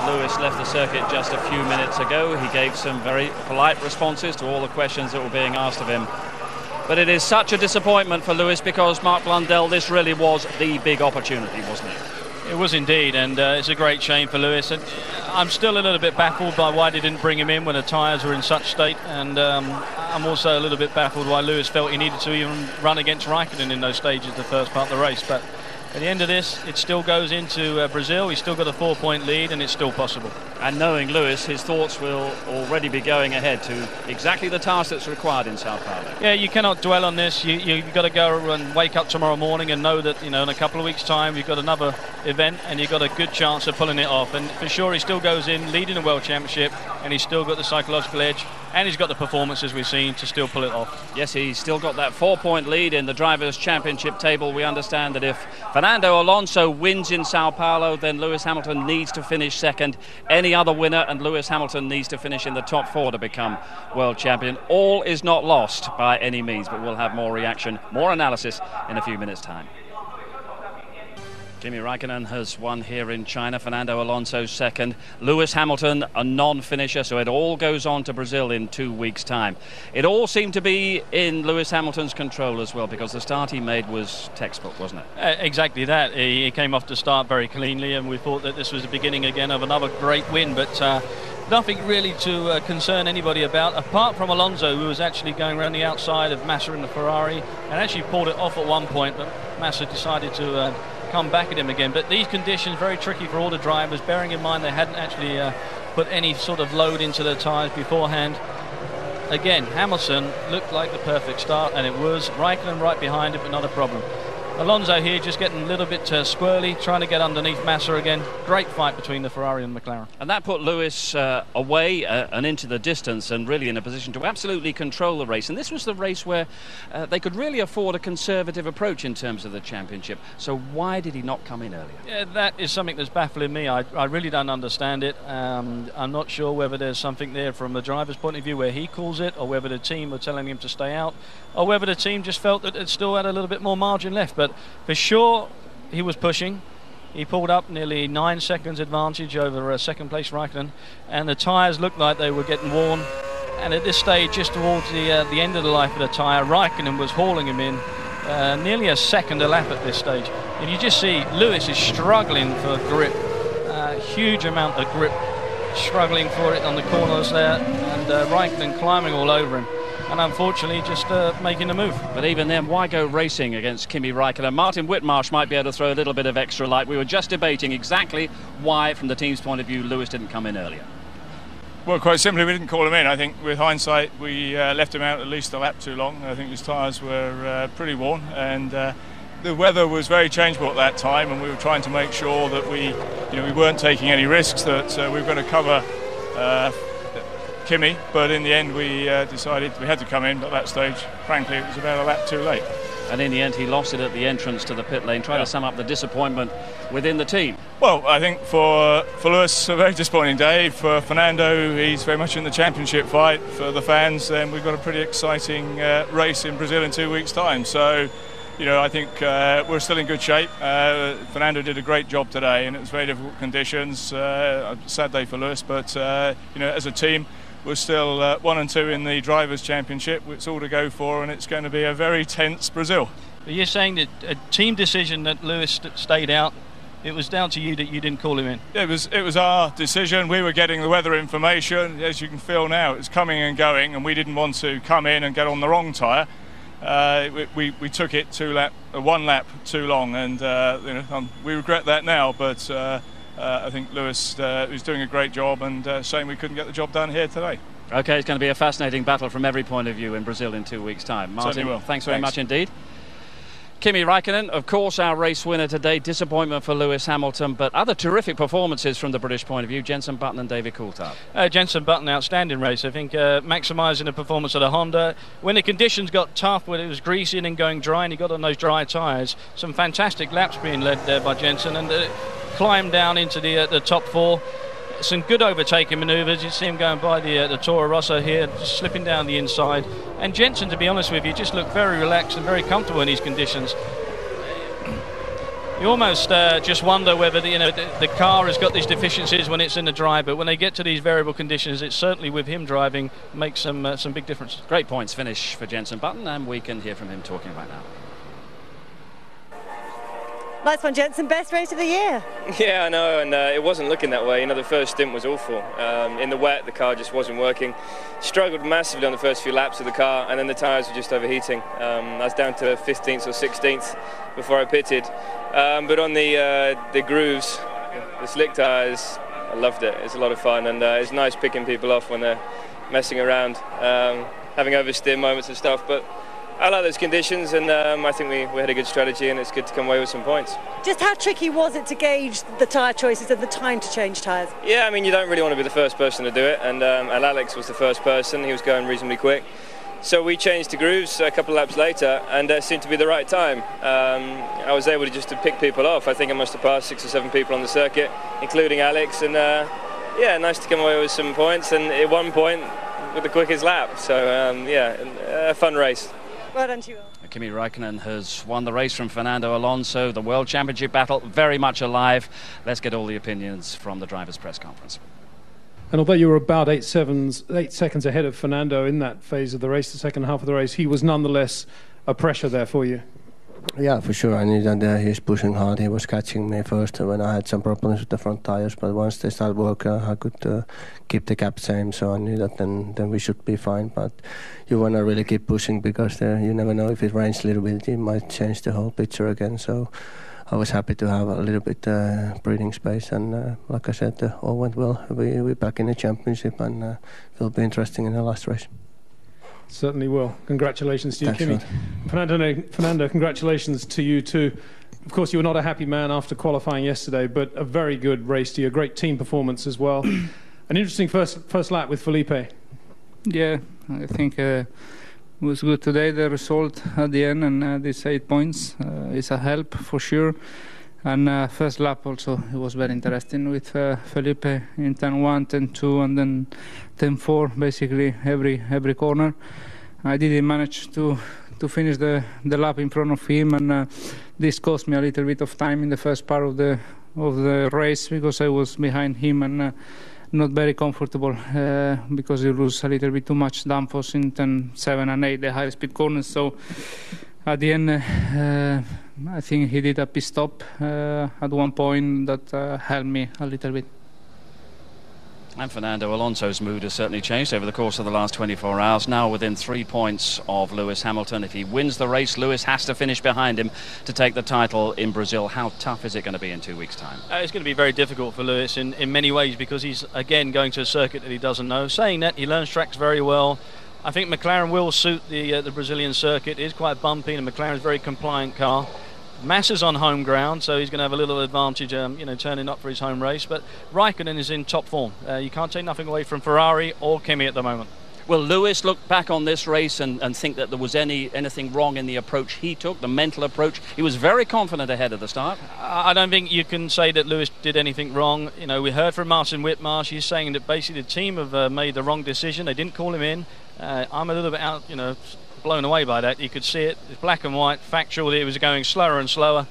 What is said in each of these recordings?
Lewis left the circuit just a few minutes ago. He gave some very polite responses to all the questions that were being asked of him. But it is such a disappointment for Lewis because, Mark Blundell, this really was the big opportunity, wasn't it? It was indeed, and it's a great shame for Lewis. And I'm still a little bit baffled by why they didn't bring him in when the tyres were in such state. And I'm also a little bit baffled why Lewis felt he needed to even run against Raikkonen in those stages, the first part of the race. But at the end of this, it still goes into Brazil. He's still got a 4-point lead, and it's still possible. And knowing Lewis, his thoughts will already be going ahead to exactly the task that's required in Sao Paulo. Yeah, you cannot dwell on this. You've got to go and wake up tomorrow morning and know that, you know, in a couple of weeks' time, you've got another event, and you've got a good chance of pulling it off. And for sure, he still goes in leading the World Championship, and he's still got the psychological edge, and he's got the performances we've seen to still pull it off. Yes, he's still got that 4-point lead in the Drivers' Championship table. We understand that if Fernando Alonso wins in Sao Paulo, then Lewis Hamilton needs to finish second. Any other winner, and Lewis Hamilton needs to finish in the top 4 to become world champion. All is not lost by any means, but we'll have more reaction, more analysis in a few minutes' time. Kimi Raikkonen has won here in China, Fernando Alonso second, Lewis Hamilton a non-finisher, so it all goes on to Brazil in 2 weeks' time. It all seemed to be in Lewis Hamilton's control as well, because the start he made was textbook, wasn't it? Exactly that. He came off the start very cleanly, and we thought that this was the beginning again of another great win, but nothing really to concern anybody about, apart from Alonso, who was actually going around the outside of Massa in the Ferrari, and actually pulled it off at one point, but Massa decided to come back at him again. But these conditions very tricky for all the drivers, bearing in mind they hadn't actually put any sort of load into their tyres beforehand. Again, Hamilton looked like the perfect start, and it was. Raikkonen right behind it, but not a problem. Alonso here just getting a little bit squirrely, trying to get underneath Massa again. Great fight between the Ferrari and McLaren. And that put Lewis away and into the distance, and really in a position to absolutely control the race. And this was the race where they could really afford a conservative approach in terms of the championship. So why did he not come in earlier? Yeah, that is something that's baffling me. I really don't understand it. I'm not sure whether there's something there from the driver's point of view where he calls it, or whether the team were telling him to stay out, or whether the team just felt that it still had a little bit more margin left. But for sure, he was pushing. He pulled up nearly 9 seconds advantage over second place Raikkonen, and the tyres looked like they were getting worn. And at this stage, just towards the end of the life of the tyre, Raikkonen was hauling him in nearly a second a lap at this stage. And you just see Lewis is struggling for grip, huge amount of grip, struggling for it on the corners there, and Raikkonen climbing all over him. And unfortunately just making the move. But even then, why go racing against Kimi Raikkonen? Martin Whitmarsh might be able to throw a little bit of extra light. We were just debating exactly why, from the team's point of view, Lewis didn't come in earlier. Well, quite simply, we didn't call him in. I think with hindsight, we left him out at least a lap too long. I think his tyres were pretty worn, and the weather was very changeable at that time, and we were trying to make sure that we weren't taking any risks, that we were going to cover Kimi, but in the end we decided we had to come in at that stage. Frankly, it was about a lap too late. And in the end he lost it at the entrance to the pit lane. Try to sum up the disappointment within the team. Well, I think for Lewis, a very disappointing day. For Fernando, he's very much in the championship fight. For the fans, then we've got a pretty exciting race in Brazil in 2 weeks' time. So, I think we're still in good shape. Fernando did a great job today, and it was very difficult conditions. A sad day for Lewis, but as a team, we're still 1 and 2 in the Drivers' Championship. It's all to go for, and it's going to be a very tense Brazil. But you're saying that a team decision that Lewis stayed out, it was down to you that you didn't call him in? It was our decision. We were getting the weather information. As you can feel now, it's coming and going, and we didn't want to come in and get on the wrong tyre. We took it 1 lap too long, and we regret that now, but I think Lewis is doing a great job, and shame we couldn't get the job done here today. OK, it's going to be a fascinating battle from every point of view in Brazil in 2 weeks' time. Martin, thanks very much indeed. Kimi Raikkonen, of course, our race winner today. Disappointment for Lewis Hamilton, but other terrific performances from the British point of view. Jenson Button and David Coulthard. Jenson Button, outstanding race. I think maximising the performance of the Honda. When the conditions got tough, when it was greasy and going dry, and he got on those dry tyres, some fantastic laps being led there by Jenson, and climbed down into the top 4. Some good overtaking manoeuvres. You see him going by the Toro Rosso here, just slipping down the inside. And Jenson, to be honest with you, just looked very relaxed and very comfortable in these conditions. You almost just wonder whether the car has got these deficiencies when it's in the dry, but when they get to these variable conditions, it's certainly with him driving makes some big difference. Great points finish for Jenson Button, and we can hear from him talking right now. Nice one, Jenson. Best race of the year. Yeah, I know, and it wasn't looking that way. The first stint was awful. In the wet, the car just wasn't working. Struggled massively on the first few laps of the car, and then the tyres were just overheating. I was down to 15th or 16th before I pitted. But on the grooves, the slick tyres, I loved it. It's a lot of fun, and it's nice picking people off when they're messing around, having oversteer moments and stuff. But I like those conditions, and I think we had a good strategy, and it's good to come away with some points. Just how tricky was it to gauge the tyre choices and the time to change tyres? Yeah, I mean, you don't really want to be the first person to do it, and Alex was the first person. He was going reasonably quick. So we changed to grooves a couple of laps later, and it seemed to be the right time. I was able to pick people off. I think I must have passed 6 or 7 people on the circuit, including Alex, and yeah, nice to come away with some points, and at one point with the quickest lap. So yeah, a fun race. Well done to you all. Kimi Räikkönen has won the race from Fernando Alonso. The World Championship battle very much alive. Let's get all the opinions from the drivers' press conference. And although you were about 8 seconds ahead of Fernando in that phase of the race, the second half of the race, he was nonetheless a pressure there for you. Yeah, for sure. I knew that he's pushing hard. He was catching me first when I had some problems with the front tires, but once they started working, I could keep the gap same. So I knew that then we should be fine. But you want to really keep pushing because you never know, if it rains a little bit, you might change the whole picture again. So I was happy to have a little bit breathing space, and like I said, all went well. We're back in the championship, and it'll be interesting in the last race. Certainly will. Congratulations to you, Kimi. Fernando, congratulations to you too. Of course, you were not a happy man after qualifying yesterday, but a very good race to you, a great team performance as well. An interesting first lap with Felipe. Yeah, I think it was good today, the result at the end, and these 8 points is a help for sure. And first lap also, it was very interesting with Felipe in turn 1, turn 2, and then turn 4, basically every corner. I didn't manage to finish the lap in front of him, and this cost me a little bit of time in the first part of the race because I was behind him and not very comfortable because you lose a little bit too much downforce in turn 7 and 8, the high speed corners. So at the end, I think he did a pit stop at one point that helped me a little bit. And Fernando Alonso's mood has certainly changed over the course of the last 24 hours. Now within 3 points of Lewis Hamilton. If he wins the race, Lewis has to finish behind him to take the title in Brazil. How tough is it going to be in 2 weeks' time? It's going to be very difficult for Lewis in many ways because he's, again, going to a circuit that he doesn't know. Saying that, he learns tracks very well. I think McLaren will suit the Brazilian circuit. It is quite bumpy, and McLaren's a very compliant car. Massa's on home ground, so he's going to have a little advantage, turning up for his home race. But Raikkonen is in top form. You can't take nothing away from Ferrari or Kimi at the moment. Will Lewis look back on this race and think that there was anything wrong in the approach he took, the mental approach? He was very confident ahead of the start. I don't think you can say that Lewis did anything wrong. We heard from Martin Whitmarsh. He's saying that basically the team have made the wrong decision. They didn't call him in. I'm a little bit blown away by that. You could see it. It's black and white, factual. It was going slower and slower.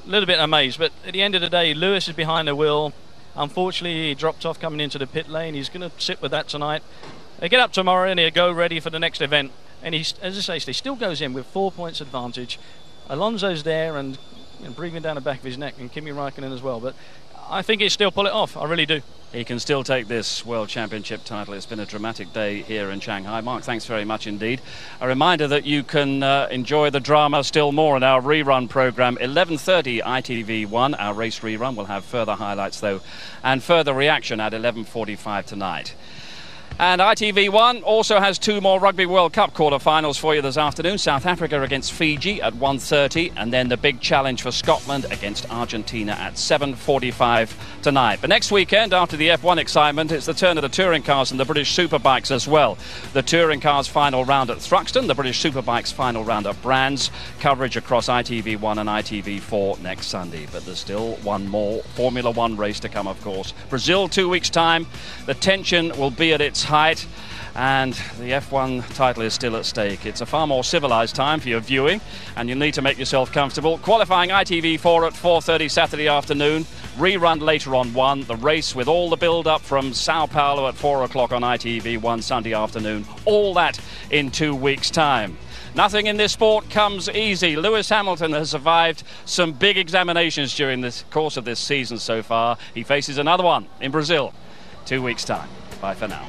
A little bit amazed, but at the end of the day, Lewis is behind the wheel. Unfortunately, he dropped off coming into the pit lane. He's going to sit with that tonight. They get up tomorrow and he'll go ready for the next event. And he's, as I say, he still goes in with 4 points advantage. Alonso's there and breathing down the back of his neck, and Kimi Räikkönen as well. But I think he'll still pull it off. I really do. He can still take this World Championship title. It's been a dramatic day here in Shanghai. Mark, thanks very much indeed. A reminder that you can enjoy the drama still more in our rerun programme, 11:30 ITV1. Our race rerun will have further highlights, though, and further reaction at 11:45 tonight. And ITV1 also has 2 more Rugby World Cup quarter-finals for you this afternoon. South Africa against Fiji at 1:30, and then the big challenge for Scotland against Argentina at 7:45 tonight. But next weekend, after the F1 excitement, it's the turn of the touring cars and the British Superbikes as well. The touring cars final round at Thruxton, the British Superbikes final round at Brands. Coverage across ITV1 and ITV4 next Sunday. But there's still one more Formula One race to come, of course. Brazil, 2 weeks' time. The tension will be at its height. and the F1 title is still at stake. It's a far more civilised time for your viewing, and you need to make yourself comfortable. Qualifying ITV4 at 4:30 Saturday afternoon, rerun later on 1, the race with all the build-up from Sao Paulo at 4 o'clock on ITV1 Sunday afternoon. All that in 2 weeks' time. Nothing in this sport comes easy. Lewis Hamilton has survived some big examinations during the course of this season so far. He faces another one in Brazil 2 weeks' time. Bye for now.